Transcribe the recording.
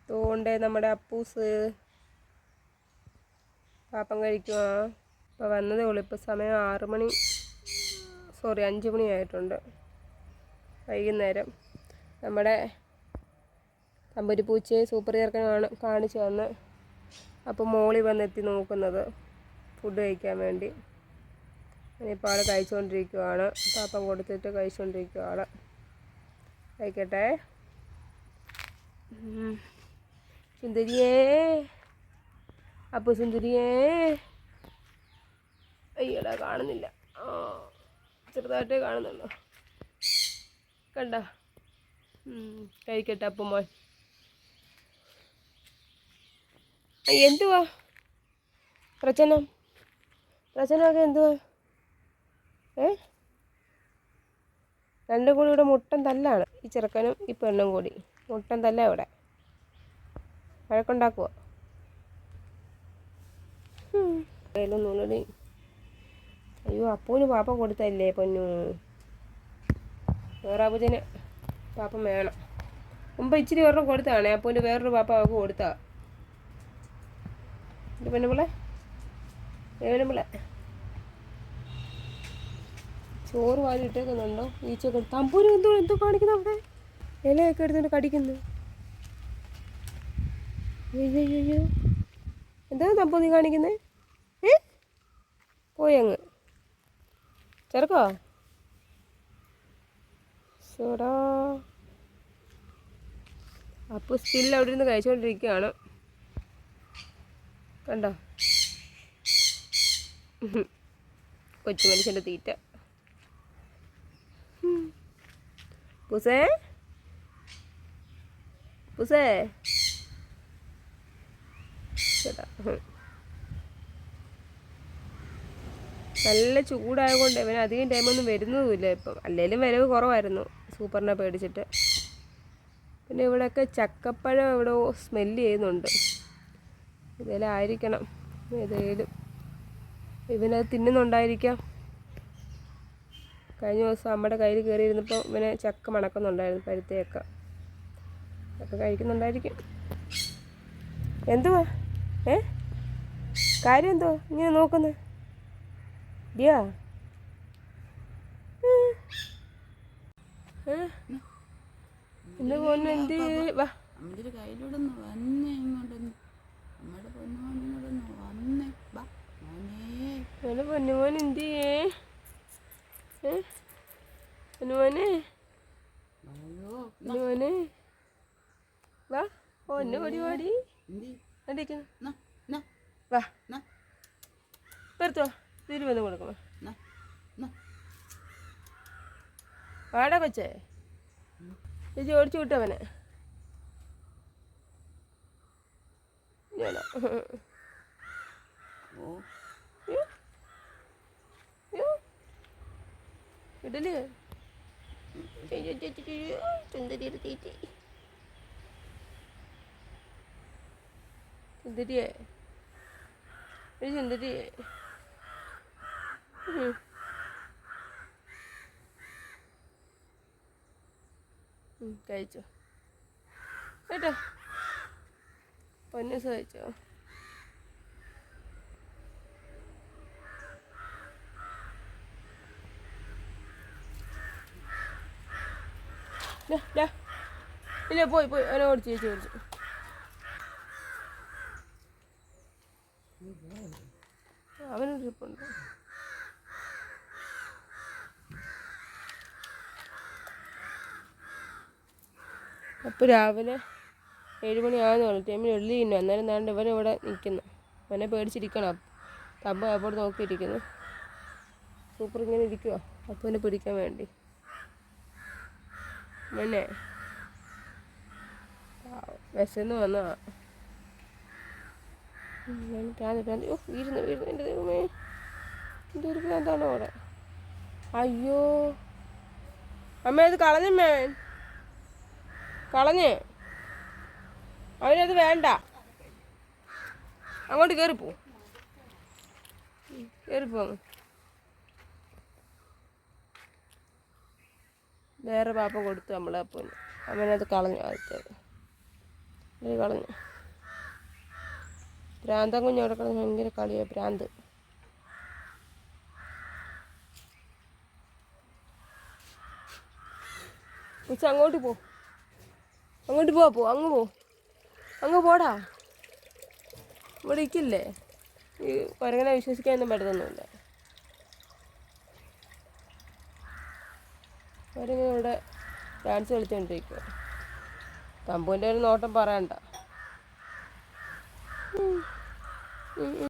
തോണ്ടേ നമ്മുടെ അപ്പൂസ് പാപ്പം കഴിക്കുവാ. ഇപ്പോൾ വന്നതേ ഉള്ളൂ. ഇപ്പോൾ സമയം 5 മണി ആയിട്ടുണ്ട്. വൈകുന്നേരം നമ്മുടെ തമ്പുരി പൂച്ചയെ സൂപ്പർ ചേർക്കനാണ് കാണിച്ചു വന്ന്. അപ്പോൾ മോളി വന്നെത്തി നോക്കുന്നത് ഫുഡ് കഴിക്കാൻ വേണ്ടി. ഇനിയിപ്പോൾ ആൾ കഴിച്ചുകൊണ്ടിരിക്കുകയാണ്. പാപ്പം കൊടുത്തിട്ട് കഴിച്ചുകൊണ്ടിരിക്കുകയാണ്. കഴിക്കട്ടെ. സുന്ദരിയേ, അപ്പോൾ സുന്ദരിയേ. അയ്യടാ, കാണുന്നില്ല. ചെറുതായിട്ടേ കാണുന്നുള്ളൂ. കണ്ട. കഴിക്കട്ടെ അപ്പം മോൻ. എന്തുവാ പ്രശ്നമൊക്കെ എന്തുവാ? രണ്ടും കൂടി ഇവിടെ മുട്ടൻ തല്ലാണ്. ഈ ചെറുക്കനും ഈ പെണ്ണും കൂടി മുട്ടൻ തല്ല. ഇവിടെ വഴക്കുണ്ടാക്കുക. നുള്ളി. അയ്യോ, അപ്പൂന് പാപ്പം കൊടുത്തല്ലേ പൊന്നു. വേറാപ്പൂച്ചന് പാപ്പം വേണം. മുമ്പ് ഇച്ചിരി ഒരെണ്ണം കൊടുത്തതാണേ. അപ്പൂന് വേറൊരു പാപ്പം അവൾക്ക് കൊടുത്താ. എൻ്റെ പെണ്ണുപിള്ളേ, ചോറ് വാരി ഇട്ടേക്കുന്നുണ്ടോ? ഈച്ചൊക്കെ. തമ്പൂര് എന്തോ കാണിക്കുന്നു അവിടെ? ഇലയൊക്കെ എടുത്തുകൊണ്ട് കടിക്കുന്നു. അയ്യോ, എന്താ തമ്പൂ നീ കാണിക്കുന്നത്? പോയങ്ങ് ചെറുക്കോ. ചോടാ. അപ്പോൾ സ്റ്റിൽ അവിടെ ഇരുന്ന് കഴിച്ചുകൊണ്ടിരിക്കുകയാണ്. കണ്ടോ കൊച്ചു മനുഷ്യൻ്റെ തീറ്റ. പൂസേ ചേട്ടാ. നല്ല ചൂടായതുകൊണ്ട് ഇവന് അധികം ടൈമൊന്നും വരുന്നതുമില്ല ഇപ്പം. അല്ലെങ്കിലും വരവ് കുറവായിരുന്നു സൂപ്പറിനെ പേടിച്ചിട്ട്. പിന്നെ ഇവിടെയൊക്കെ ചക്കപ്പഴം ഇവിടെ സ്മെല്ല് ചെയ്യുന്നുണ്ട്. ഇതെല്ലാം ആയിരിക്കണം. ഏതെങ്കിലും ഇവനത് തിന്നുന്നുണ്ടായിരിക്കാം. കഴിഞ്ഞ ദിവസം നമ്മുടെ കയ്യിൽ കയറിയിരുന്നപ്പോൾ ഇവനെ ചക്ക മണക്കുന്നുണ്ടായിരുന്നു. പഴുത്തയൊക്കെ ഒക്കെ കഴിക്കുന്നുണ്ടായിരിക്കും. എന്തുവാ കാര്യം? എന്തുവാ ഇങ്ങനെ നോക്കുന്നത്? ഡിയാ ഇന്ന് പോന്നു. എന്ത് വാ പൊന്നുമോൻ എന്ത് ചെയ്യേ? പൊന്നുമോനെ വാ. ഒന്ന് പരിപാടി അടിക്കുന്നു. വാ പെരുത്തുവാ. തിരുവന്ന് കൊടുക്കണോ? വാടാ കൊച്ചേ. ചേച്ചി ഓടിച്ചു വിട്ടവനെ. ഇഡലി സുന്ദരിയുടെ തീറ്റി. സുന്ദരിയെ സുന്ദരിയെ കഴിച്ചോ കേട്ടോ. പൊന്നൂസ് കഴിച്ചോ? ഇല്ല പോയി അവനെ ഓടിച്ചു. ചേച്ചി ഓടിച്ചു. അവനൊരു ട്രിപ്പുണ്ട്. അപ്പോൾ രാവിലെ 7 മണിയാകുന്നു പറഞ്ഞു. ടൈമിൽ എള്ളി തിന്നു. അന്നേരം നാണ്ട് ഇവനിവിടെ നിൽക്കുന്നു. അവനെ പേടിച്ചിരിക്കണം. തമ്പ അപ്പോൾ നോക്കിയിരിക്കുന്നു. സൂപ്പർ ഇങ്ങനെ ഇരിക്കുവോ അപ്പനെ പിടിക്കാൻ വേണ്ടി. മോനെ വിശന്ന് വന്നാ. വീരുന്നു എൻ്റെ ദൈവമേ. എൻ്റെ ഒരു പ്രാന്താണോ അവിടെ? അയ്യോ അമ്മ ഇത് കളഞ്ഞമ്മേ. കളഞ്ഞ് അവനത് വേണ്ട. അങ്ങോട്ട് കയറിപ്പോ. വേറെ പാപ്പം കൊടുത്തു നമ്മളെ അപ്പന്. അവനത് കളഞ്ഞു, ആദ്യത്തേത് കളഞ്ഞു. ഭ്രാന്തം കുഞ്ഞ് അവിടെ കളഞ്ഞ് ഭയങ്കര കളിയാണ്, ഭ്രാന്ത്. ഉച്ച അങ്ങോട്ട് പോ, അങ്ങോട്ട് പോ, അങ്ങ് പോടാ. ഇവിടെ ഇരിക്കില്ലേ? ഈ കുരങ്ങനെ വിശ്വസിക്കാനൊന്നും പറ്റത്തൊന്നുമില്ല. കുരങ്ങനെ ഇവിടെ ഡാൻസ് കളിച്ചുകൊണ്ടിരിക്കുക. തമ്പുവിൻ്റെ ഒരു നോട്ടം പറയണ്ട.